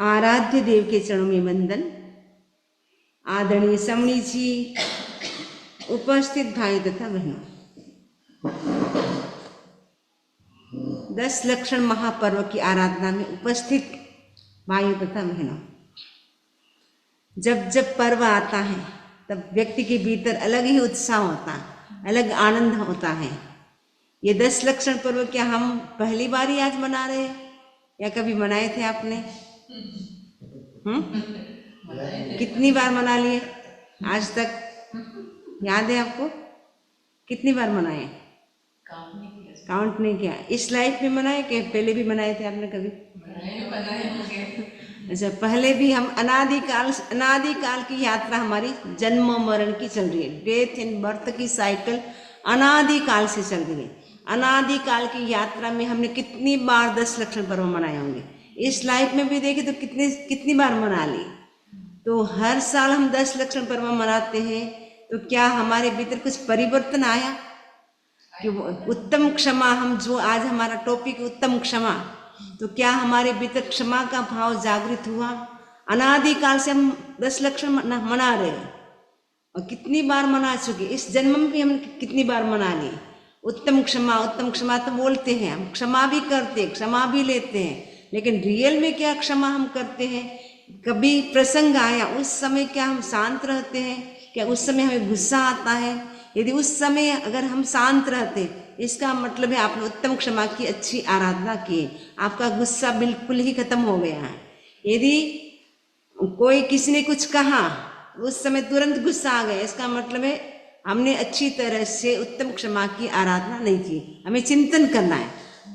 आराध्य देव के चरणों में वंदन। आदरणीय समणी जी, उपस्थित भाई तथा बहनों, 10 लक्षण महापर्व की आराधना में उपस्थित भाइयों तथा बहनों, जब जब पर्व आता है तब व्यक्ति के भीतर अलग ही उत्साह होता है, अलग आनंद होता है। ये 10 लक्षण पर्व क्या हम पहली बार ही आज मना रहे हैं या कभी मनाए थे आपने? कितनी बार मना लिए आज तक? याद है आपको कितनी बार मनाए? काउंट नहीं किया। इस लाइफ में मनाए कि पहले भी मनाए थे आपने कभी? अच्छा, पहले भी हम अनादिकाल की यात्रा हमारी जन्म मरण की चल रही है। डेथ एंड बर्थ की साइकिल अनादिकाल से चल रही है। अनादिकाल की यात्रा में हमने कितनी बार 10 लक्षण पर्व मनाए होंगे। इस लाइफ में भी देखे तो कितनी बार मना ली। तो हर साल हम 10 लक्षण पर्व मनाते हैं, तो क्या हमारे भीतर कुछ परिवर्तन आया? कि उत्तम क्षमा, हम जो आज हमारा टॉपिक उत्तम क्षमा, तो क्या हमारे भीतर क्षमा का भाव जागृत हुआ? अनादिकाल से हम 10 लक्षण मना रहे हैं और कितनी बार मना चुके। इस जन्म में भी हम कितनी बार मना लिए। उत्तम क्षमा तो बोलते हैं, हम क्षमा भी करते हैं, क्षमा भी लेते हैं, लेकिन रियल में क्या क्षमा हम करते हैं? कभी प्रसंग आया उस समय क्या हम शांत रहते हैं? क्या उस समय हमें गुस्सा आता है? यदि उस समय अगर हम शांत रहते, इसका मतलब है आपने उत्तम क्षमा की अच्छी आराधना की, आपका गुस्सा बिल्कुल ही खत्म हो गया है। यदि कोई किसी ने कुछ कहा उस समय तुरंत गुस्सा आ गया, इसका मतलब है हमने अच्छी तरह से उत्तम क्षमा की आराधना नहीं की। हमें चिंतन करना है,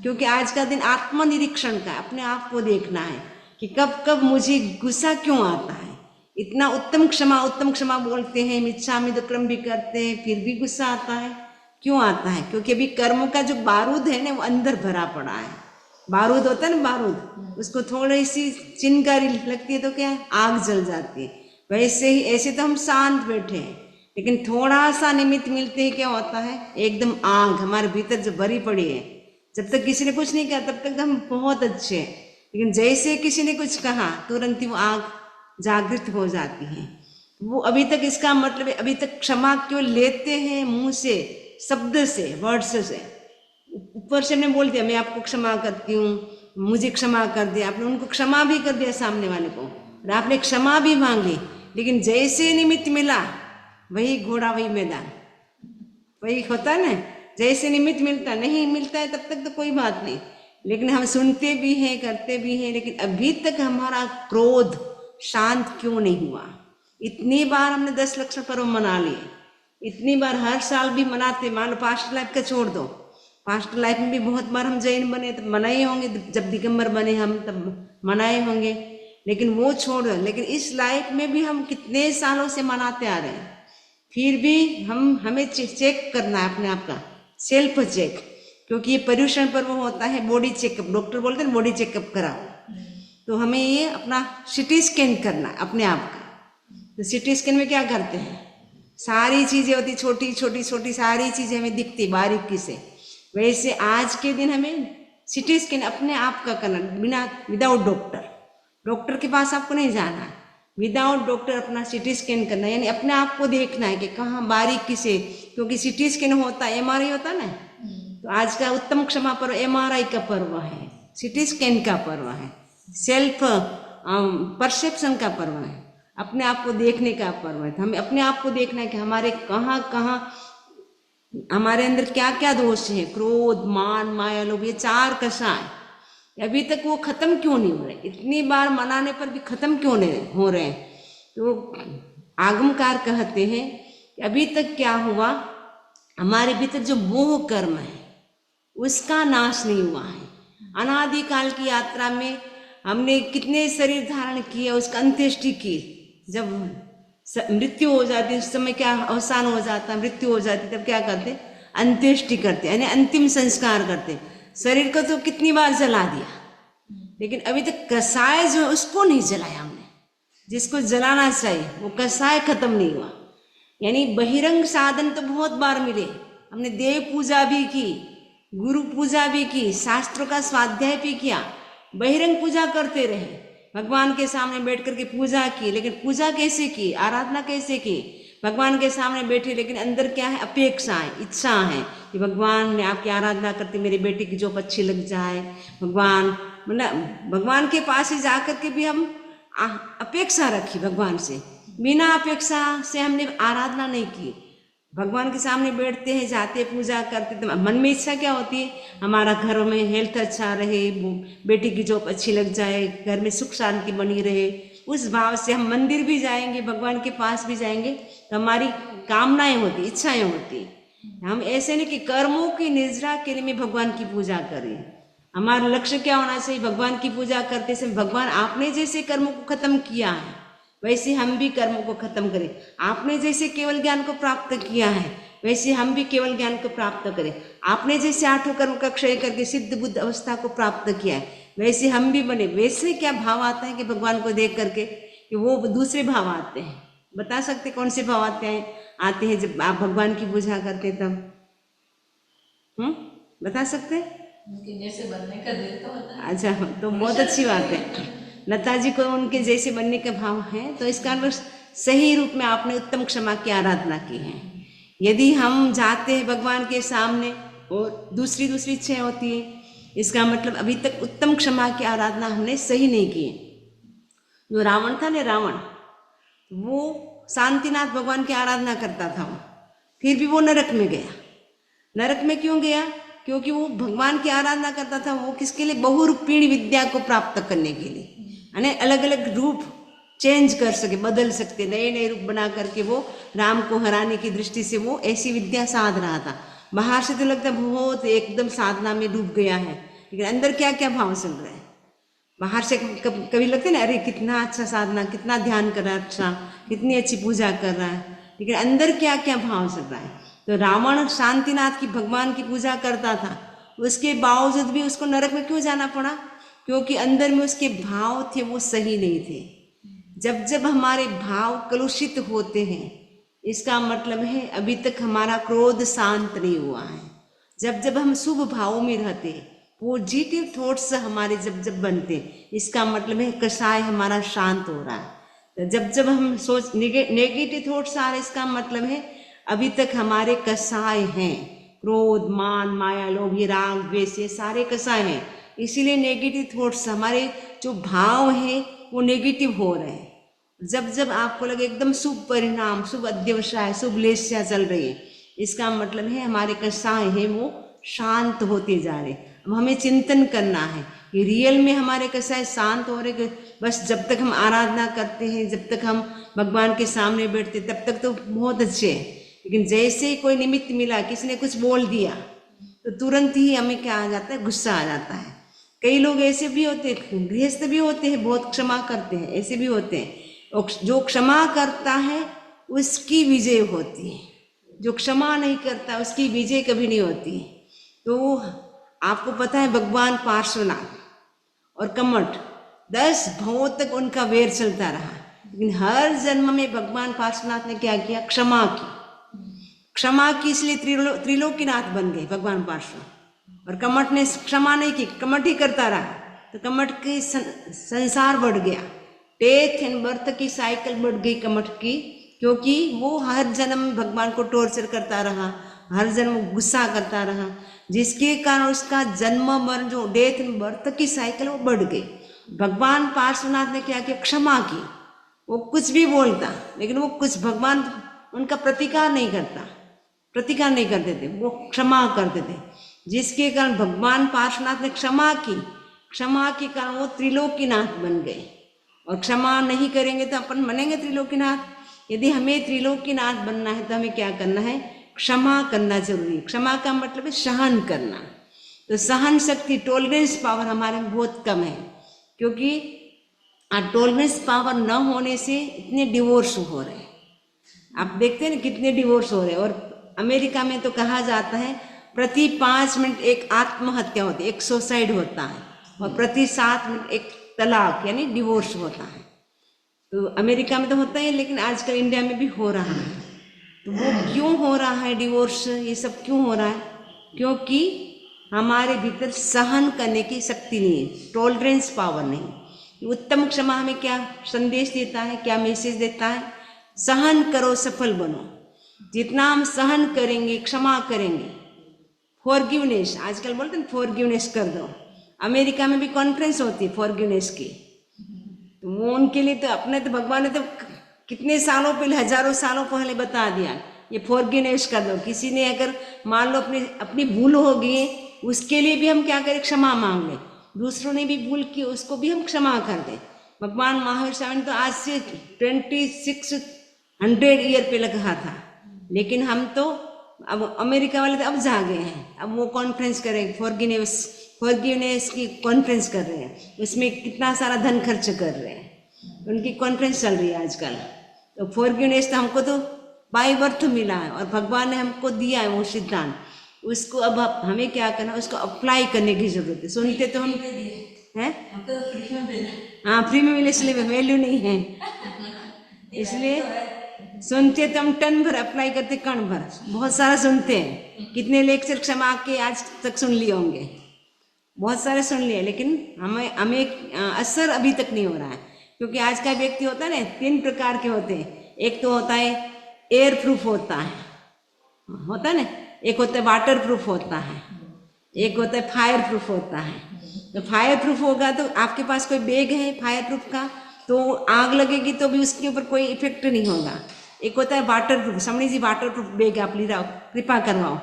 क्योंकि आज का दिन आत्मनिरीक्षण का, अपने आप को देखना है कि कब कब मुझे गुस्सा क्यों आता है। इतना उत्तम क्षमा बोलते हैं, मिच्छामि दुक्कड़म भी करते हैं, फिर भी गुस्सा आता है। क्यों आता है? क्योंकि अभी कर्म का जो बारूद है ना, वो अंदर भरा पड़ा है। बारूद होता है ना, बारूद, उसको थोड़ी सी चिंगारी लगती है तो क्या आग जल जाती है। वैसे ही ऐसे तो हम शांत बैठे हैं, लेकिन थोड़ा सा निमित्त मिलते ही क्या होता है, एकदम आग हमारे भीतर जो भरी पड़ी है। जब तक किसी ने कुछ नहीं कहा तब तक हम बहुत अच्छे हैं, लेकिन जैसे किसी ने कुछ कहा तुरंत ही वो आग जागृत हो जाती है। वो अभी तक, इसका मतलब है अभी तक क्षमा क्यों लेते हैं मुंह से, शब्द से, वर्ड्स से। ऊपर से हमने बोल दिया मैं आपको क्षमा करती हूँ, मुझे क्षमा कर दिया, आपने उनको क्षमा भी कर दिया सामने वाले को, और आपने क्षमा भी मांग ली, लेकिन जैसे निमित्त मिला वही घोड़ा वही मैदान, वही होता है ना। जैसे निमित्त मिलता, नहीं मिलता है तब तक तो कोई बात नहीं, लेकिन हम सुनते भी हैं, करते भी हैं, लेकिन अभी तक हमारा क्रोध शांत क्यों नहीं हुआ? इतनी बार हमने 10 लक्षण पर्व मना लिए, इतनी बार हर साल भी मनाते। मान लो पास्ट लाइफ का छोड़ दो, पास्ट लाइफ में भी बहुत बार हम जैन बने तब मनाए होंगे, जब दिगंबर बने हम तब मनाए होंगे, लेकिन वो छोड़ दो। लेकिन इस लाइफ में भी हम कितने सालों से मनाते आ रहे हैं, फिर भी हमें चेक करना है अपने आप का, सेल्फ चेक। क्योंकि ये पर्यूषण पर्व होता है बॉडी चेकअप, डॉक्टर बोलते हैं बॉडी चेकअप कराओ, तो हमें ये अपना सिटी स्कैन करना है अपने आप का। तो सिटी स्कैन में क्या करते हैं, सारी चीजें होती, छोटी छोटी सारी चीजें हमें दिखती बारीकी से। वैसे आज के दिन हमें सिटी स्कैन अपने आप का करना, विदाउट डॉक्टर के पास आपको नहीं जाना, विदाउट डॉक्टर अपना सिटी स्कैन करना, यानी अपने आप को देखना है कि कहाँ बारीकी से। क्योंकि सिटी स्कैन होता है, MRI होता है ना, तो आज का उत्तम क्षमा पर्व MRI का पर्व है, सिटी स्कैन का पर्व है, सेल्फ परसेप्शन का पर्व है, अपने आप को देखने का पर्व है। हमें अपने आप को देखना है कि हमारे कहाँ हमारे अंदर क्या क्या दोष है, क्रोध, मान, माया, लोभ, ये 4 कषाय अभी तक वो खत्म क्यों नहीं हो रहे? इतनी बार मनाने पर भी खत्म क्यों नहीं हो रहे? तो आगमकार कहते हैं कि अभी तक क्या हुआ, हमारे भीतर जो मोह कर्म है उसका नाश नहीं हुआ है। अनादिकाल की यात्रा में हमने कितने शरीर धारण किए, उसका अंत्येष्टि की। जब मृत्यु हो जाती उस समय क्या अवसान हो जाता, मृत्यु हो जाती तब क्या करते, अंत्येष्टि करते, यानी अंतिम संस्कार करते। शरीर को तो कितनी बार जला दिया, लेकिन अभी तक कसाय जो है उसको नहीं जलाया हमने, जिसको जलाना चाहिए वो कसाय खत्म नहीं हुआ। यानी बहिरंग साधन तो बहुत बार मिले, हमने देव पूजा भी की, गुरु पूजा भी की, शास्त्रों का स्वाध्याय भी किया, बहिरंग पूजा करते रहे, भगवान के सामने बैठ करके पूजा की, लेकिन पूजा कैसे की, आराधना कैसे की? भगवान के सामने बैठे, लेकिन अंदर क्या है? अपेक्षाएं, इच्छा है कि भगवान ने आपकी आराधना करते मेरे बेटे की जॉब अच्छी लग जाए। भगवान मतलब भगवान के पास ही जा करके भी हम अपेक्षा रखी भगवान से, बिना अपेक्षा से हमने आराधना नहीं की। भगवान के सामने बैठते हैं, जाते पूजा करते, तो मन में इच्छा क्या होती है? हमारा घर में हेल्थ अच्छा रहे, बेटी की जॉब अच्छी लग जाए, घर में सुख शांति बनी रहे। उस भाव से हम मंदिर भी जाएंगे, भगवान के पास भी जाएंगे, तो हमारी कामनाएं होती, इच्छाएं होती। हम ऐसे नहीं कि कर्मों की निर्जरा के लिए मैं भगवान की पूजा करें। हमारा लक्ष्य क्या होना चाहिए? भगवान की पूजा करते समय भगवान आपने जैसे कर्मों को खत्म किया है वैसे हम भी कर्मों को खत्म करें। आपने जैसे केवल ज्ञान को प्राप्त किया है वैसे हम भी केवल ज्ञान को प्राप्त करें। आपने जैसे 8 कर्म का क्षय करके सिद्ध बुद्ध अवस्था को प्राप्त किया है वैसे हम भी बने। वैसे क्या भाव आता है कि भगवान को देख करके कि वो दूसरे भाव आते हैं? बता सकते कौन से भाव आते हैं जब आप भगवान की पूजा करते तब? बता सकते? जैसे बनने का दिल तो होता है। अच्छा, तो बहुत अच्छी बात है। लता जी को उनके जैसे बनने का भाव है, तो इसका मतलब सही रूप में आपने उत्तम क्षमा की आराधना की है। यदि हम जाते हैं भगवान के सामने और दूसरी इच्छाएं होती है, इसका मतलब अभी तक उत्तम क्षमा की आराधना हमने सही नहीं की। जो रावण था ना, रावण, वो शांतिनाथ भगवान की आराधना करता था, फिर भी वो नरक में गया। नरक में क्यों गया? क्योंकि वो भगवान की आराधना करता था। वो किसके लिए? बहुरूपिणी विद्या को प्राप्त करने के लिए, यानी अलग अलग रूप चेंज कर सके, बदल सकते, नए नए रूप बना करके वो राम को हराने की दृष्टि से वो ऐसी विद्या साध रहा था। बाहर से तो लगता बहुत एकदम साधना में डूब गया है, लेकिन अंदर क्या क्या भाव चल रहा है? बाहर से कभी लगते ना, अरे कितना अच्छा साधना, कितना ध्यान कर रहा है, अच्छा कितनी अच्छी पूजा कर रहा है, लेकिन अंदर क्या क्या भाव चल रहा है? तो रावण शांतिनाथ की भगवान की पूजा करता था, उसके बावजूद भी उसको नरक में क्यों जाना पड़ा? क्योंकि अंदर में उसके भाव थे वो सही नहीं थे। जब जब हमारे भाव कलुषित होते हैं, इसका मतलब है अभी तक हमारा क्रोध शांत नहीं हुआ है। जब जब हम शुभ भावों में रहते, पॉजिटिव थॉट्स हमारे जब जब बनते, इसका मतलब है कषाय हमारा शांत हो रहा है। जब जब हम सोच नेगेटिव थॉट्स आ रहे, इसका मतलब है अभी तक हमारे कषाय हैं। क्रोध, मान, माया, लोभ, ये राग, द्वेष, ये सारे कषाय हैं। इसीलिए नेगेटिव थॉट्स, हमारे जो भाव हैं वो नेगेटिव हो रहे हैं। जब जब आपको लगे एकदम शुभ परिणाम, शुभ अध्यवसाय, शुभ लेस्या चल रही है, इसका मतलब है हमारे कषाय हैं वो शांत होते जा रहे। अब हमें चिंतन करना है कि रियल में हमारे कषाय शांत हो रहे। बस जब तक हम आराधना करते हैं, जब तक हम भगवान के सामने बैठते, तब तक तो बहुत अच्छे हैं, लेकिन जैसे ही कोई निमित्त मिला, किसी ने कुछ बोल दिया, तो तुरंत ही हमें क्या आ जाता है? गुस्सा आ जाता है। कई लोग ऐसे भी होते हैं, गृहस्थ भी होते हैं, बहुत क्षमा करते हैं, ऐसे भी होते हैं। जो क्षमा करता है उसकी विजय होती है, जो क्षमा नहीं करता उसकी विजय कभी नहीं होती। तो आपको पता है भगवान पार्श्वनाथ और कमठ 10 भवों तक उनका वैर चलता रहा, लेकिन हर जन्म में भगवान पार्श्वनाथ ने क्या किया? क्षमा की। क्षमा की, इसलिए त्रिलोकीनाथ बन गए भगवान पार्श्वनाथ। और कमठ ने क्षमा नहीं की, कमठ ही करता रहा, तो कमठ की संसार बढ़ गया। डेथ एंड बर्थ की साइकिल बढ़ गई कमठ की, क्योंकि वो हर जन्म भगवान को टॉर्चर करता रहा, हर जन्म गुस्सा करता रहा, जिसके कारण उसका जन्म मरण, जो डेथ एंड बर्थ की साइकिल, वो बढ़ गई। भगवान पार्श्वनाथ ने क्या किया? क्षमा की। वो कुछ भी बोलता, लेकिन वो कुछ, भगवान उनका प्रतिकार नहीं करते थे, वो क्षमा करते थे, जिसके कारण भगवान पार्श्वनाथ ने क्षमा की। क्षमा के कारण वो त्रिलोकीनाथ बन गए। और क्षमा नहीं करेंगे तो अपन बनेंगे त्रिलोकीनाथ। यदि हमें त्रिलोकीनाथ बनना है तो हमें क्या करना है? क्षमा करना जरूरी है। क्षमा का मतलब है सहन करना। तो सहन शक्ति, टॉलरेंस पावर हमारे में बहुत कम है, क्योंकि टॉलरेंस पावर न होने से इतने डिवोर्स हो रहे हैं। आप देखते हैं ना कितने डिवोर्स हो रहे हैं। और अमेरिका में तो कहा जाता है प्रति 5 मिनट एक आत्महत्या होती है, एक सुसाइड होता है, और प्रति 7 मिनट एक तलाक यानी डिवोर्स होता है। तो अमेरिका में तो होता है, लेकिन आजकल इंडिया में भी हो रहा है। तो वो क्यों हो रहा है डिवोर्स, ये सब क्यों हो रहा है? क्योंकि हमारे भीतर सहन करने की शक्ति नहीं है, टॉलरेंस पावर नहीं। उत्तम क्षमा हमें क्या संदेश देता है, क्या मैसेज देता है? सहन करो सफल बनो। जितना हम सहन करेंगे, क्षमा करेंगे, फॉरगिवनेस, आजकल बोलते हैं फॉरगिवनेस कर दो। अमेरिका में भी कॉन्फ्रेंस होती है फॉरगिवनेस की, तो वो उनके लिए तो अपने तो भगवान ने तो कितने सालों पहले, हजारों सालों पहले बता दिया, ये फॉरगिवनेस कर दो। किसी ने अगर मान लो अपनी भूल हो गई, उसके लिए भी हम क्या करें? क्षमा मांग लें। दूसरों ने भी भूल की, उसको भी हम क्षमा कर दें। भगवान महावीर स्वामी ने तो आज से 2600 ईयर पहले कहा था, लेकिन हम तो अब अमेरिका वाले तो अब जागे हैं, अब वो कॉन्फ्रेंस करें, फॉरगिवनेस की कॉन्फ्रेंस कर रहे हैं, उसमें कितना सारा धन खर्च कर रहे हैं, उनकी कॉन्फ्रेंस चल रही है आजकल। तो फॉरगिवनेस तो हमको तो बाय बर्थ मिला है और भगवान ने हमको दिया है वो सिद्धांत, उसको अब हमें क्या करना, उसको अप्लाई करने की जरूरत है। सुनते तो हम हैं, हाँ फ्री में मिले इसलिए वैल्यू नहीं है, इसलिए सुनते तो हम टन भर, अप्लाई करते कण भर, बहुत सारा सुनते हैं। कितने लेक्चर क्षमा के आज तक सुन लिए होंगे, बहुत सारे सुन लिए, लेकिन हमें असर अभी तक नहीं हो रहा है। क्योंकि आज का व्यक्ति होता है ना, 3 प्रकार के होते हैं। एक तो होता है एयर प्रूफ होता है ना, एक होता है वाटर प्रूफ होता है, एक होता है फायर प्रूफ होता है। तो फायर प्रूफ होगा तो आपके पास कोई बैग है फायर प्रूफ का, तो आग लगेगी तो भी उसके ऊपर कोई इफेक्ट नहीं होगा। एक होता है वाटर प्रूफ, समझ जी वाटर प्रूफ बैग आप ले जाओ, कृपा करवाओ,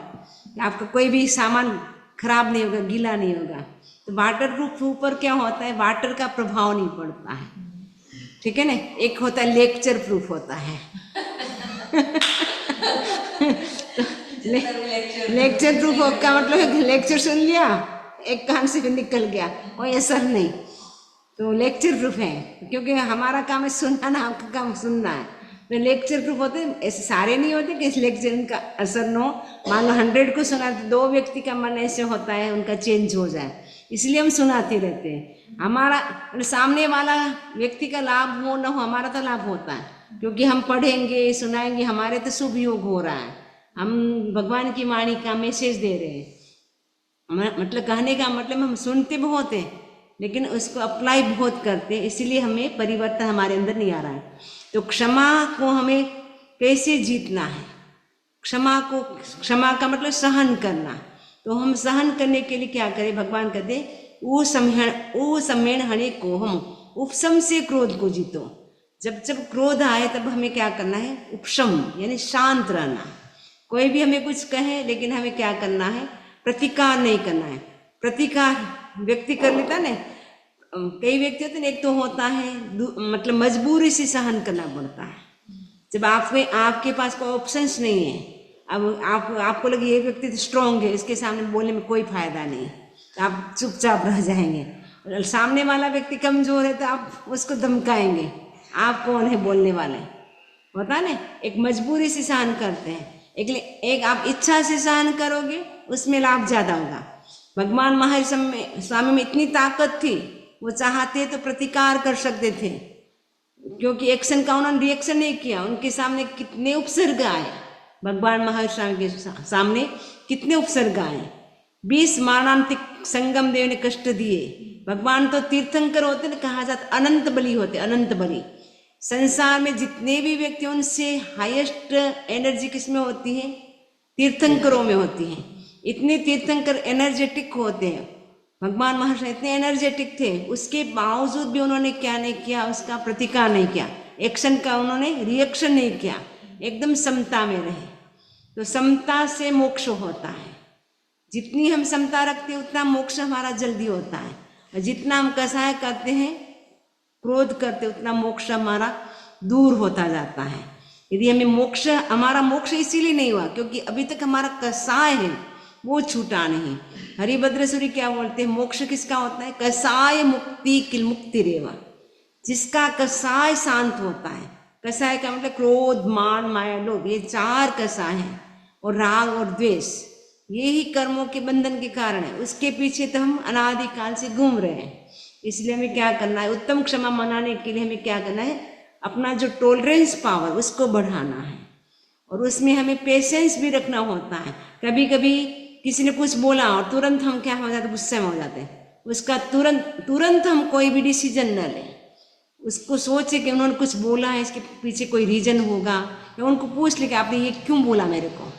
आपका कोई भी सामान खराब नहीं होगा, गीला नहीं होगा। तो वाटर प्रूफ ऊपर क्या होता है, वाटर का प्रभाव नहीं पड़ता है, ठीक है ना। एक होता है लेक्चर प्रूफ होता है लेक्चर प्रूफ का मतलब लेक्चर सुन लिया, एक कान से भी निकल गया, कोई असर नहीं, तो लेक्चर प्रूफ है। क्योंकि हमारा काम है सुनना, आपका काम सुनना है। तो लेक्चर प्रूफ होते हैं, ऐसे सारे नहीं होते कि इस लेक्चर का असर न हो। मान लो 100 को सुना तो 2 व्यक्ति का मन ऐसे होता है उनका चेंज हो जाए, इसलिए हम सुनाते रहते हैं। हमारा सामने वाला व्यक्ति का लाभ हो न हो, हमारा तो लाभ होता है, क्योंकि हम पढ़ेंगे, सुनाएंगे, हमारे तो शुभ योग हो रहा है, हम भगवान की वाणी का मैसेज दे रहे हैं। मतलब कहने का मतलब हम सुनते बहुत हैं लेकिन उसको अप्लाई बहुत करते हैं, इसीलिए हमें परिवर्तन हमारे अंदर नहीं आ रहा है। तो क्षमा को हमें कैसे जीतना है? क्षमा का मतलब सहन करना। तो हम सहन करने के लिए क्या करें? भगवान कहते ऊ सम्मेण हणे को हम उपशम से क्रोध को जीतो। जब जब क्रोध आए तब हमें क्या करना है? उपशम यानी शांत रहना। कोई भी हमें कुछ कहे लेकिन हमें क्या करना है? प्रतिकार नहीं करना है। प्रतिकार व्यक्ति कर लेता ना, कई व्यक्ति होते हैं, एक तो होता है मतलब मजबूरी से सहन करना पड़ता है। जब आपके पास कोई ऑप्शंस नहीं है, अब आपको लगे ये व्यक्ति तो स्ट्रांग है, इसके सामने बोलने में कोई फायदा नहीं, तो आप चुपचाप रह जाएंगे। और सामने वाला व्यक्ति कमजोर है तो आप उसको धमकाएंगे, आप कौन है बोलने वाले, होता ना। एक मजबूरी से सहन करते हैं, एक आप इच्छा से सहन करोगे, उसमें लाभ ज्यादा होगा। भगवान महावीर स्वामी में इतनी ताकत थी, वो चाहते तो प्रतिकार कर सकते थे, क्योंकि एक्शन का उन्होंने रिएक्शन नहीं किया। उनके सामने कितने उपसर्ग आए, भगवान महावीर स्वामी के सामने कितने उपसर्ग आए। 20 मारणांतिक संगम देव ने कष्ट दिए। भगवान तो तीर्थंकर होते ना, कहा जाता अनंत बलि होते, अनंत बलि। संसार में जितने भी व्यक्ति उनसे हाईएस्ट एनर्जी किसमें होती है? तीर्थंकरों में होती है। इतने तीर्थंकर एनर्जेटिक होते हैं। भगवान महावीर इतने एनर्जेटिक थे, उसके बावजूद भी उन्होंने क्या नहीं किया? उसका प्रतिकार नहीं किया, एक्शन का उन्होंने रिएक्शन नहीं किया, एकदम समता में रहे। तो समता से मोक्ष होता है। जितनी हम समता रखते हैं उतना मोक्ष हमारा जल्दी होता है, और जितना हम कसाय करते हैं, क्रोध करते, उतना मोक्ष हमारा दूर होता जाता है। यदि हमारा मोक्ष इसीलिए नहीं हुआ क्योंकि अभी तक हमारा कसाय है वो छूटा नहीं। हरिभद्रेश्वरी क्या बोलते हैं? मोक्ष किसका होता है? कसाय मुक्ति किल मुक्ति रेवा। जिसका कसाय शांत होता है। कसाय का मतलब क्रोध, मान, माया, लोभ, ये 4 कसाय हैं, और राग और द्वेष, यही कर्मों के बंधन के कारण है। उसके पीछे तो हम अनादिकाल से घूम रहे हैं। इसलिए हमें क्या करना है? उत्तम क्षमा मनाने के लिए हमें क्या करना है? अपना जो टॉलरेंस पावर उसको बढ़ाना है, और उसमें हमें पेशेंस भी रखना होता है। कभी कभी किसी ने कुछ बोला और तुरंत हम क्या हो जाते? गुस्से में हो जाते हैं, उसका तुरंत तुरंत हम कोई भी डिसीजन न लें। उसको सोचे कि उन्होंने कुछ बोला है, इसके पीछे कोई रीजन होगा, या उनको पूछ ले कि आपने ये क्यों बोला मेरे को।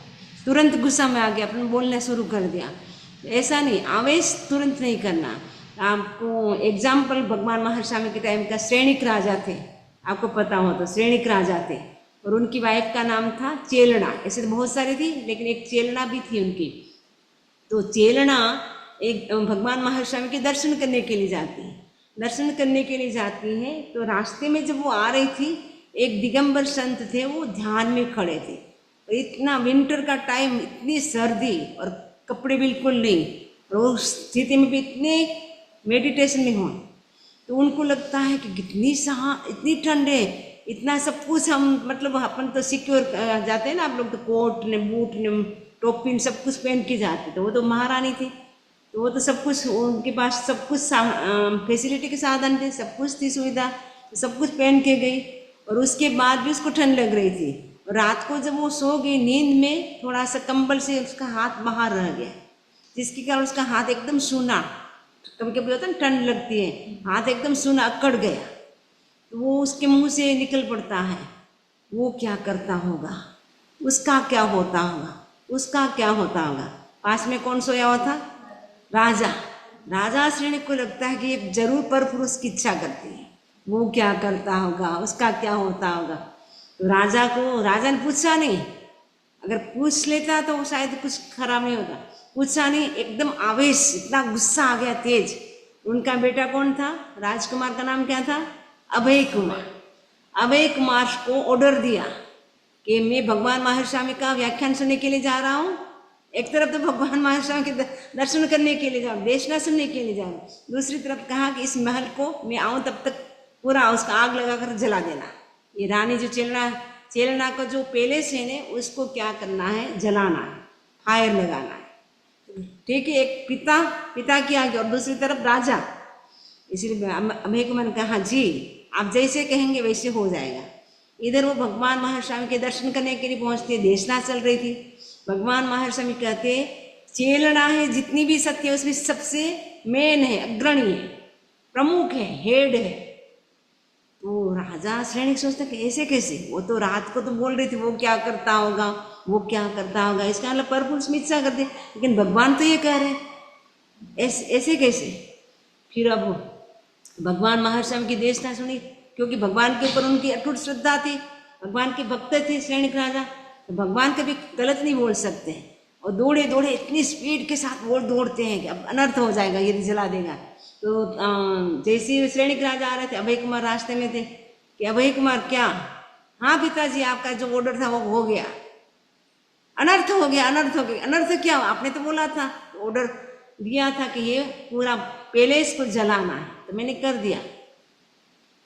तुरंत गुस्सा में आ गया, अपने बोलना शुरू कर दिया। ऐसा नहीं, आवेश तुरंत नहीं करना। आपको एग्जाम्पल भगवान महर्षि स्वामी के टाइम का श्रेणिक राजा थे, आपको पता हो तो श्रेणिक राजा थे, और उनकी वाइफ का नाम था चेलना। ऐसे तो बहुत सारी थी, लेकिन एक चेलना भी थी उनकी। तो चेलना एक भगवान महर्षि स्वामी के दर्शन करने के लिए जाती है। दर्शन करने के लिए जाती हैं, तो रास्ते में जब वो आ रही थी, एक दिगंबर संत थे, वो ध्यान में खड़े थे। इतना विंटर का टाइम, इतनी सर्दी और कपड़े बिल्कुल नहीं, और उस स्थिति में भी इतने मेडिटेशन में हों, तो उनको लगता है कि कितनी इतनी ठंड है, इतना सब कुछ हम मतलब अपन तो सिक्योर जाते हैं ना, आप लोग तो कोट ने बूट ने टोपी सब कुछ पहन के जाते, तो वो तो महारानी थी, तो वो तो सब कुछ उनके पास सब कुछ फैसिलिटी के साधन थे, सब कुछ थी सुविधा, तो सब कुछ पहन के गई। और उसके बाद भी उसको ठंड लग रही थी। और रात को जब वो सो गई, नींद में थोड़ा सा कंबल से उसका हाथ बाहर रह गया, जिसके कारण उसका हाथ एकदम सूना, कभी कभी होता है ना ठंड लगती है, हाथ एकदम सूना अकड़ गया। तो वो उसके मुंह से निकल पड़ता है, वो क्या करता होगा, उसका क्या होता होगा, उसका क्या होता होगा। पास में कौन सोया हुआ था? राजा। राजा श्रेणी को लगता है कि ये जरूर पर पुरुष की इच्छा करती है, वो क्या करता होगा, उसका क्या होता होगा। तो राजा ने पूछा नहीं, अगर पूछ लेता तो शायद कुछ खराब नहीं होता, पूछा नहीं, एकदम आवेश, इतना गुस्सा आ गया तेज। उनका बेटा कौन था? राजकुमार का नाम क्या था? अभय कुमार। अभय कुमार को ऑर्डर दिया कि मैं भगवान महर्षि स्वामी का व्याख्यान सुनने के लिए जा रहा हूँ। एक तरफ तो भगवान महर्षि स्वामी के दर्शन करने के लिए जाऊँ, देशना सुनने के लिए जाऊँ, दूसरी तरफ कहा कि इस महल को मैं आऊँ तब तक पूरा उसका आग लगाकर जला देना। ये रानी जो चेलना का जो पैलेस है ने, उसको क्या करना है? जलाना है, फायर लगाना है। ठीक है, एक पिता की आगे और दूसरी तरफ राजा। इसलिए अभय कुमार ने कहा जी आप जैसे कहेंगे वैसे हो जाएगा। इधर वो भगवान महर्षि स्वामी के दर्शन करने के लिए पहुंचते, देशना चल रही थी। भगवान महर्षि स्वामी कहते चेलना है जितनी भी सत्य है उसमें सबसे मेन है, अग्रणी है, प्रमुख है, हेड है। तो राजा श्रेणिक सोचता कि ऐसे कैसे, वो तो रात को तो बोल रही थी वो क्या करता होगा, वो क्या करता होगा, इसका मतलब परपुरुष में इच्छा करते, लेकिन भगवान तो ये कह रहे ऐसे कैसे। फिर अब भगवान महर्षि स्वामी की देशना सुनी, क्योंकि भगवान के ऊपर उनकी अटूट श्रद्धा थी, भगवान के भक्त थे श्रेणिक राजा, तो भगवान कभी गलत नहीं बोल सकते। और दौड़े दौड़े इतनी स्पीड के साथ वो दौड़ते हैं कि अब अनर्थ हो जाएगा, यदि जला देगा। तो जैसे श्रेणिक राजा आ रहे थे, अभय कुमार रास्ते में थे कि अभय कुमार क्या? हाँ पिताजी आपका जो ऑर्डर था वो हो गया, अनर्थ हो गया, अनर्थ हो गया। अनर्थ क्या? आपने तो बोला था, ऑर्डर दिया था कि ये पूरा पैलेस को जलाना है, तो मैंने कर दिया,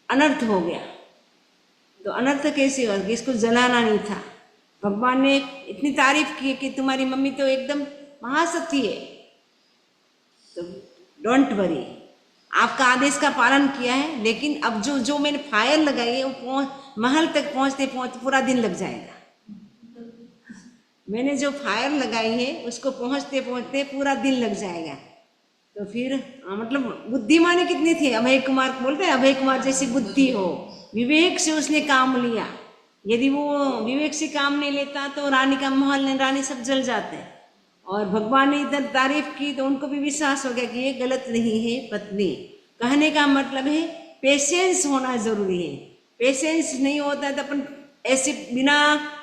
अनर्थ हो गया। तो अनर्थ कैसे हुआ? इसको जलाना नहीं था। भगवान ने इतनी तारीफ की कि तुम्हारी मम्मी तो एकदम महासती है, तो डोंट वरी, आपका आदेश का पालन किया है, लेकिन अब जो मैंने फायर लगाई है वो महल तक पहुंचते पहुंचते पूरा दिन लग जाएगा। मैंने जो फायर लगाई है उसको पहुंचते पहुंचते पूरा दिन लग जाएगा। तो फिर मतलब बुद्धिमानी कितनी थी, अभय कुमार बोलते हैं अभय कुमार जैसी बुद्धि हो, विवेक से उसने काम लिया। यदि वो विवेक से काम नहीं लेता तो रानी का महल ने, रानी सब जल जाते। और भगवान ने इधर तारीफ की तो उनको भी विश्वास हो गया कि ये गलत नहीं है पत्नी। कहने का मतलब है पेशेंस होना जरूरी है। पेशेंस नहीं होता है तो अपन ऐसे बिना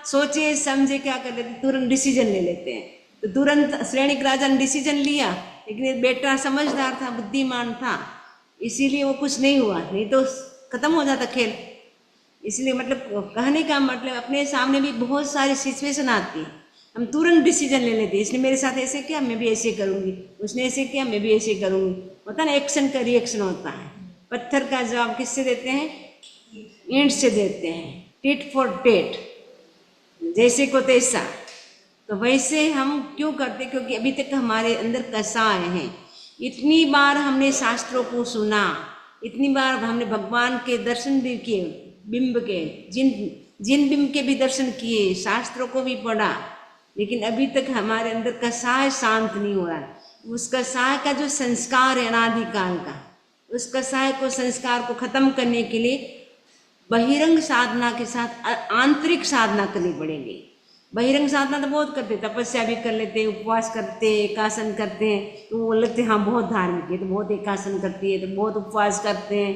सोचे समझे क्या कर लेते, तुरंत डिसीजन ले लेते हैं। तो तुरंत श्रेणिक राजा ने डिसीजन लिया, लेकिन बेटा समझदार था, बुद्धिमान था, इसीलिए वो कुछ नहीं हुआ, नहीं तो खत्म हो जाता खेल। इसलिए मतलब कहने का मतलब अपने सामने भी बहुत सारी सिचुएशन आती है, हम तुरंत डिसीजन ले लेते हैं। इसने मेरे साथ ऐसे किया मैं भी ऐसे करूँगी, उसने ऐसे किया मैं भी ऐसे करूँगी। होता ना, एक्शन का रिएक्शन होता है। पत्थर का जवाब किससे देते हैं? ईंट से देते हैं, टिट फॉर टेट, जैसे को तैसा। तो वैसे हम क्यों करते? क्योंकि अभी तक हमारे अंदर कसाय हैं। इतनी बार हमने शास्त्रों को सुना, इतनी बार हमने भगवान के दर्शन भी किए, बिंब के, जिन बिंब के भी दर्शन किए, शास्त्रों को भी पढ़ा, लेकिन अभी तक हमारे अंदर कसाय शांत नहीं हो रहा है। उस कसाय का जो संस्कार है अनादिकाल का, उस कसाय को संस्कार को खत्म करने के लिए बहिरंग साधना के साथ आंतरिक साधना करनी पड़ेगी। बहिरंग साधना तो बहुत करते, तपस्या भी कर लेते हैं, उपवास करते हैं, एकासन करते हैं, तो वो लगते हाँ बहुत धार्मिक है, तो बहुत एकासन करती है, तो बहुत उपवास करते हैं।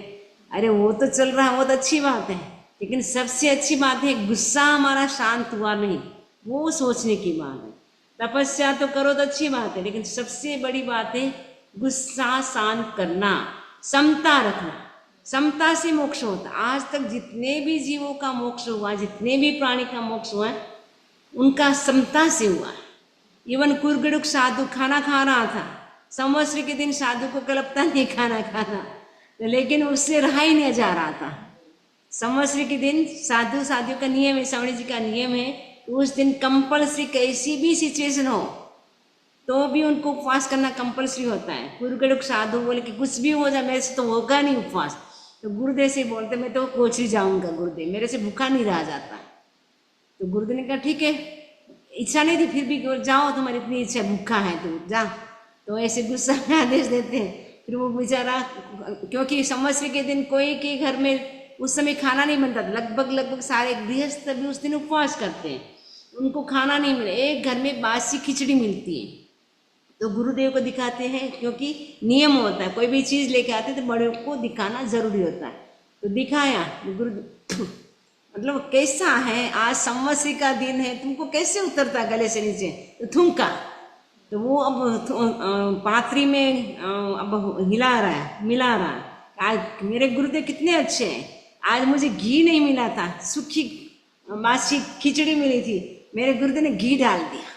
अरे वो तो चल रहा है, वो तो अच्छी बात है, लेकिन सबसे अच्छी बात है गुस्सा हमारा शांत हुआ नहीं, वो सोचने की बात है। तपस्या तो करो तो अच्छी बात है, लेकिन सबसे बड़ी बात है गुस्सा शांत करना, समता रखना। समता से मोक्ष होता। आज तक जितने भी जीवों का मोक्ष हुआ, जितने भी प्राणी का मोक्ष हुआ, उनका समता से हुआ। इवन कुरगड़ुक साधु खाना खा रहा था, संवत्सरी के दिन साधु को कल्पता नहीं खाना खाना, लेकिन उससे रहा ही नहीं जा रहा था। संवत्सरी के दिन साधु का नियम है, श्रवण जी का नियम है, उस दिन कंपल्सरी कैसी भी सिचुएशन हो तो भी उनको उपवास करना कंपल्सरी होता है। कुरगड़ुक साधु बोले कि कुछ भी हो जाए मेरे से तो होगा नहीं उपवास, तो गुरुदेव से बोलते मैं तो कोचरी जाऊंगा गुरुदेव, मेरे से भूखा नहीं रहा जाता। तो गुरुदेव ने कहा ठीक है, इच्छा नहीं थी फिर भी जाओ, तुम्हारी इतनी इच्छा भूखा है तो जा। तो ऐसे गुस्सा में आदेश देते हैं। फिर वो बेचारा, क्योंकि संवत्सरी के दिन कोई के घर में उस समय खाना नहीं बनता, लगभग सारे गृहस्थ भी उस दिन उपवास करते हैं, उनको खाना नहीं मिले, एक घर में बासी खिचड़ी मिलती है। तो गुरुदेव को दिखाते हैं, क्योंकि नियम होता है, कोई भी चीज़ लेके आते तो बड़े को दिखाना जरूरी होता है। तो दिखाया गुरु मतलब कैसा है, आज संवत्सरी का दिन है, तुमको कैसे उतरता गले से नीचे, तो थूका। तो वो अब पात्री में अब हिला रहा है, मिला रहा है। आज मेरे गुरुदेव कितने अच्छे हैं, आज मुझे घी नहीं मिला था, सूखी बासी खिचड़ी मिली थी, मेरे गुरुदेव ने घी डाल दिया।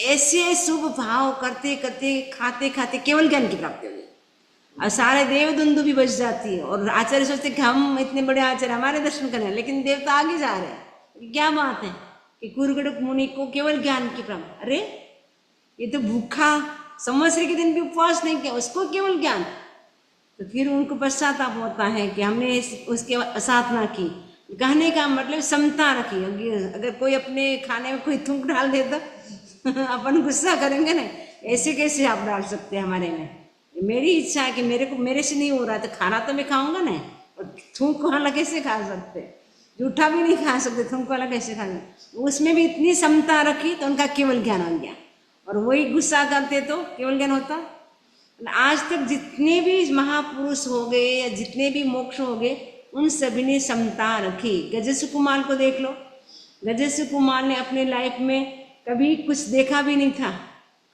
ऐसे शुभ भाव करते करते खाते खाते केवल ज्ञान की प्राप्ति होगी, और सारे देव दुंदु भी बच जाती है। और आचार्य सोचते कि हम इतने बड़े आचार्य हमारे दर्शन करने, लेकिन देवता आगे जा रहे हैं। क्या बात है कि कुरगड़ुक मुनि को केवल ज्ञान की प्राप्ति, अरे ये तो भूखा संवत्सरी के दिन भी उपवास नहीं किया, उसको केवल ज्ञान। तो फिर उनको पश्चाताप होता है कि हमने उसके असाधना की। कहने का मतलब समता रखी। अगर कोई अपने खाने में कोई थूक डाल दे तो अपन गुस्सा करेंगे ना, ऐसे कैसे आप डाल सकते हैं हमारे में। मेरी इच्छा है कि मेरे से नहीं हो रहा, तो खाना तो मैं खाऊंगा ना, और थूक वाला कैसे खा सकते, जूठा भी नहीं खा सकते, थूक वाला कैसे खा सकते। उसमें भी इतनी समता रखी तो उनका केवल ज्ञान हो गया, और वही गुस्सा करते तो केवल ज्ञान होता। आज तक जितने भी महापुरुष हो गए या जितने भी मोक्ष हो गए, उन सभी ने समता रखी। गजेश्वर कुमार को देख लो, गजेश्वर कुमार ने अपने लाइफ में कभी कुछ देखा भी नहीं था।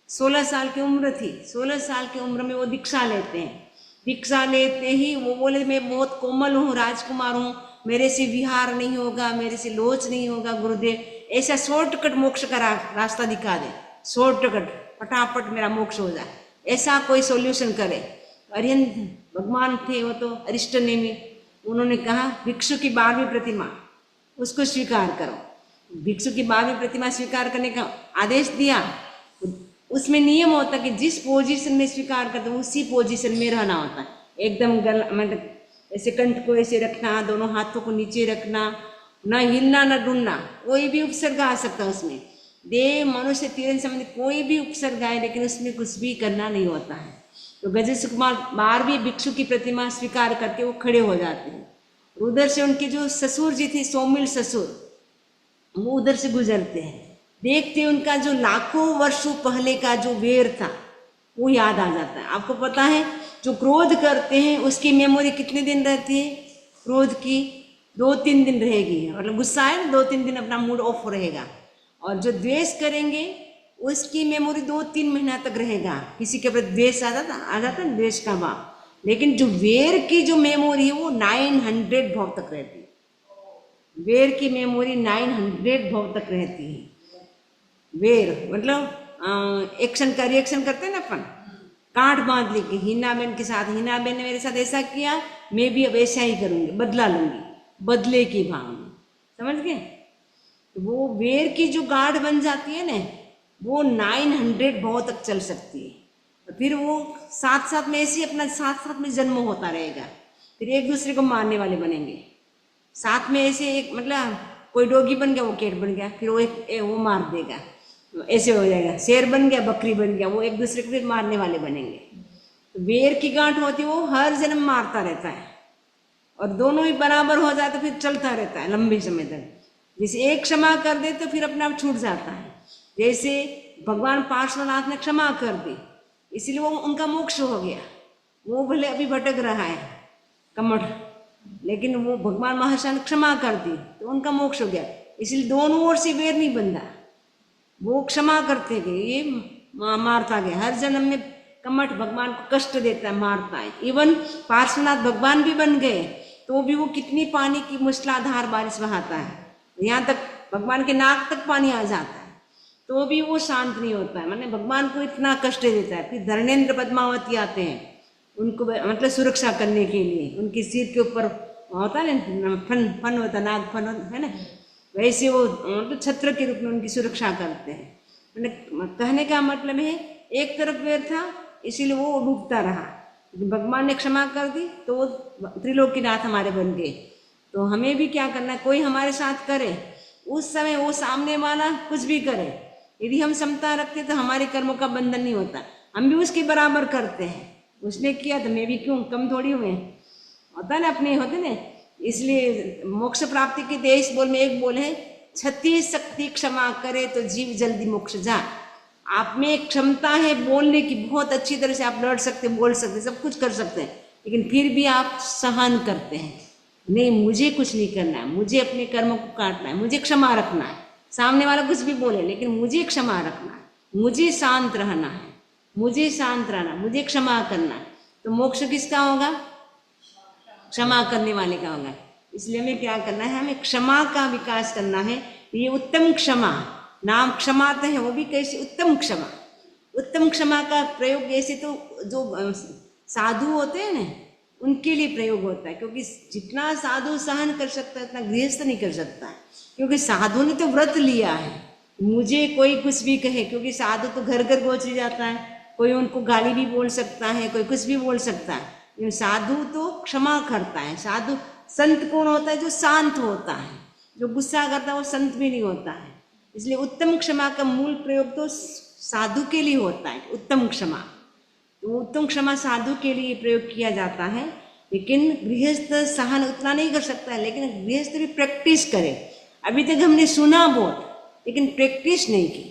16 साल की उम्र थी, 16 साल की उम्र में वो दीक्षा लेते हैं। दीक्षा लेते ही वो बोले मैं बहुत कोमल हूँ, राजकुमार हूँ, मेरे से विहार नहीं होगा, मेरे से लोच नहीं होगा गुरुदेव, ऐसा शॉर्टकट मोक्ष का रास्ता दिखा दे, शॉर्टकट फटाफट मेरा मोक्ष हो जाए, ऐसा कोई सॉल्यूशन करे। अरिहंत भगवान थे वो तो अरिष्टनेमी, उन्होंने कहा भिक्षु की 12वीं प्रतिमा उसको स्वीकार करो। भिक्षु की 12वीं प्रतिमा स्वीकार करने का आदेश दिया। उसमें नियम होता है कि जिस पोजीशन में स्वीकार करते उसी पोजीशन में रहना होता है। एकदम मतलब ऐसे कंठ को ऐसे रखना, दोनों हाथों को नीचे रखना, न हिलना न डुलना। कोई भी उपसर्ग आ सकता है उसमें, देव मनुष्य तीन संबंधी कोई भी उपसर्ग आए, लेकिन उसमें कुछ भी करना नहीं होता है। तो गजेश्वर कुमार 12वीं भिक्षु की प्रतिमा स्वीकार करके वो खड़े हो जाते हैं। उधर से उनके जो ससुर जी थे, सौमिल ससुर, वो उधर से गुजरते हैं। देखते उनका जो लाखों वर्षों पहले का जो वेर था वो याद आ जाता है। आपको पता है जो क्रोध करते हैं उसकी मेमोरी कितने दिन रहती है? क्रोध की 2-3 दिन रहेगी, मतलब गुस्सा है 2-3 दिन अपना मूड ऑफ रहेगा। और जो द्वेष करेंगे उसकी मेमोरी 2-3 महीना तक रहेगा। किसी के प्रति द्वेष आ जाता है द्वेष का भाव। लेकिन जो वेर की जो मेमोरी है वो 900 भव तक रहती है। वेर की मेमोरी 900 भव तक रहती है। वेर मतलब एक्शन का रिएक्शन करते हैं ना अपन, कांट बांध लेके हिना बेन के साथ, हिना बेन ने मेरे साथ ऐसा किया, मैं भी अब ऐसा ही करूंगी, बदला लूंगी, बदले की भावना, समझ गए? वो वेर की जो गाढ़ बन जाती है ना, वो 900 भव तक चल सकती है। और फिर वो साथ साथ में ऐसे अपना साथ साथ में जन्म होता रहेगा। फिर एक दूसरे को मारने वाले बनेंगे साथ में। ऐसे एक मतलब कोई डॉगी बन गया, वो कैट बन गया, फिर वो मार देगा। ऐसे हो जाएगा, शेर बन गया बकरी बन गया, वो एक दूसरे को फिर मारने वाले बनेंगे। तो वेर की गांठ होती है, वो हर जन्म मारता रहता है, और दोनों ही बराबर हो जाए तो फिर चलता रहता है लंबे समय तक। जैसे एक क्षमा कर दे तो फिर अपने आप छूट जाता है। जैसे भगवान पार्श्वनाथ ने क्षमा कर दी, इसलिए वो उनका मोक्ष हो गया। वो भले अभी भटक रहा है कमठ, लेकिन वो भगवान महर्षि ने क्षमा कर दी तो उनका मोक्ष हो गया। इसलिए दोनों ओर से वेर नहीं बंधा, वो क्षमा करते गए, ये मारता गया। हर जन्म में कमठ भगवान को कष्ट देता है, मारता है। इवन पार्श्वनाथ भगवान भी बन गए तो भी वो कितनी पानी की मूसलाधार बारिश बहाता है, यहाँ तक भगवान के नाक तक पानी आ जाता है, तो भी वो शांत नहीं होता है, माने भगवान को इतना कष्ट देता है। फिर धर्मेंद्र पद्मावती आते हैं उनको मतलब सुरक्षा करने के लिए, उनके सिर के ऊपर होता है ना फन होता, नाग फन है ना, वैसे वो मतलब छत्र के रूप में उनकी सुरक्षा करते हैं। मैंने कहने का मतलब है एक तरफ वेर था इसीलिए वो डूबता रहा, भगवान ने क्षमा कर दी तो वो त्रिलोकीनाथ हमारे बन गए। तो हमें भी क्या करना है, कोई हमारे साथ करे उस समय वो सामने वाला कुछ भी करे, यदि हम समता रखते तो हमारे कर्मों का बंधन नहीं होता, हम भी उसके बराबर करते हैं। उसने किया तो मैं भी क्यों कम थोड़ी हुए, होता ना अपने होते ना। इसलिए मोक्ष प्राप्ति के 23 बोल में एक बोल है, 36 शक्ति क्षमा करे तो जीव जल्दी मोक्ष जा। आप में एक क्षमता है बोलने की, बहुत अच्छी तरह से आप लड़ सकते, बोल सकते, सब कुछ कर सकते हैं, लेकिन फिर भी आप सहन करते हैं, नहीं मुझे कुछ नहीं करना है, मुझे अपने कर्मों को काटना है, मुझे क्षमा रखना है। सामने वाला कुछ भी बोले लेकिन मुझे क्षमा रखना है, मुझे शांत रहना है, मुझे शांत रहना, मुझे क्षमा करना है। तो मोक्ष किसका होगा? क्षमा करने वाले का होगा। इसलिए हमें क्या करना है, हमें क्षमा का विकास करना है। ये उत्तम क्षमा, नाम क्षमा तो है, वो भी कैसे उत्तम क्षमा। उत्तम क्षमा का प्रयोग ऐसे तो जो साधु होते हैं ना उनके लिए प्रयोग होता है, क्योंकि जितना साधु सहन कर सकता है उतना गृहस्थ नहीं कर सकता है, क्योंकि साधु ने तो व्रत लिया है। मुझे कोई कुछ भी कहे, क्योंकि साधु तो घर घर गोचरी जाता है, कोई उनको गाली भी बोल सकता है, कोई कुछ भी बोल सकता है, लेकिन साधु तो क्षमा करता है। साधु संत कौन होता है? जो शांत होता है, जो गुस्सा करता है वो संत भी नहीं होता है। इसलिए उत्तम क्षमा का मूल प्रयोग तो साधु के लिए होता है, उत्तम क्षमा। तो उत्तम क्षमा साधु के लिए प्रयोग किया जाता है, लेकिन गृहस्थ सहन उतना नहीं कर सकता है, लेकिन गृहस्थ भी प्रैक्टिस करे। अभी तक हमने सुना बहुत, लेकिन प्रैक्टिस नहीं की,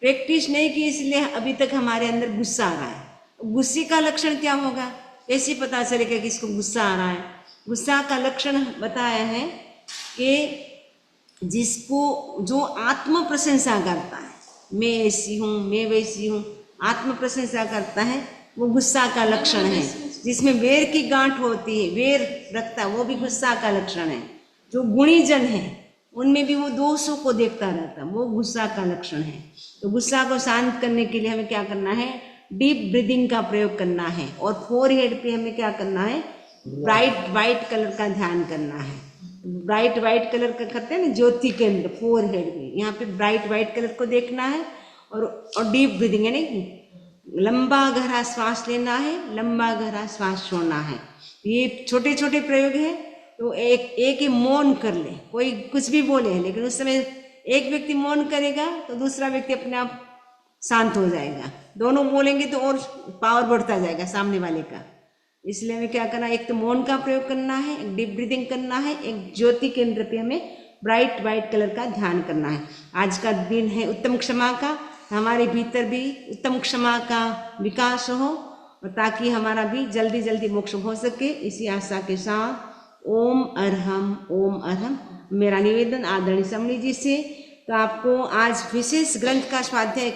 प्रैक्टिस नहीं की, इसलिए अभी तक हमारे अंदर गुस्सा आ रहा है। गुस्से का लक्षण क्या होगा, कैसे पता चलेगा कि इसको गुस्सा आ रहा है? गुस्सा का लक्षण बताया है कि जिसको जो आत्म प्रशंसा करता है, मैं ऐसी हूँ, मैं वैसी हूँ, आत्म प्रशंसा करता है, वो गुस्सा का लक्षण है। जिसमें वेर की गांठ होती है, वेर रखता है, वो भी गुस्सा का लक्षण है। जो गुणीजन है उनमें भी वो दोषों को देखता रहता है, वो गुस्सा का लक्षण है। तो गुस्सा को शांत करने के लिए हमें क्या करना है, डीप ब्रीदिंग का प्रयोग करना है, और फोरहेड पे हमें क्या करना है, ब्राइट वाइट कलर का ध्यान करना है। ब्राइट वाइट कलर का करते हैं ना ज्योति केंद्र फोरहेड में, यहाँ पे ब्राइट वाइट कलर को देखना है, और डीप ब्रीदिंग यानी लंबा गहरा श्वास लेना है, लंबा गहरा श्वास छोड़ना है। ये छोटे छोटे प्रयोग है। तो एक ही मौन कर ले, कोई कुछ भी बोले, लेकिन उस समय एक व्यक्ति मौन करेगा तो दूसरा व्यक्ति अपने आप शांत हो जाएगा, दोनों बोलेंगे तो और पावर बढ़ता जाएगा सामने वाले का। इसलिए हमें क्या करना है, एक तो मौन का प्रयोग करना है, एक डीप ब्रीदिंग करना है, एक ज्योति केंद्र पे हमें ब्राइट वाइट कलर का ध्यान करना है। आज का दिन है उत्तम क्षमा का, हमारे भीतर भी उत्तम क्षमा का विकास हो, और ताकि हमारा भी जल्दी जल्दी मोक्ष हो सके। इसी आशा के साथ ओम अरहम, ओम अरहम। मेरा निवेदन आदरणीय समणी जी से, तो आपको आज विशेष ग्रंथ का स्वाध्याय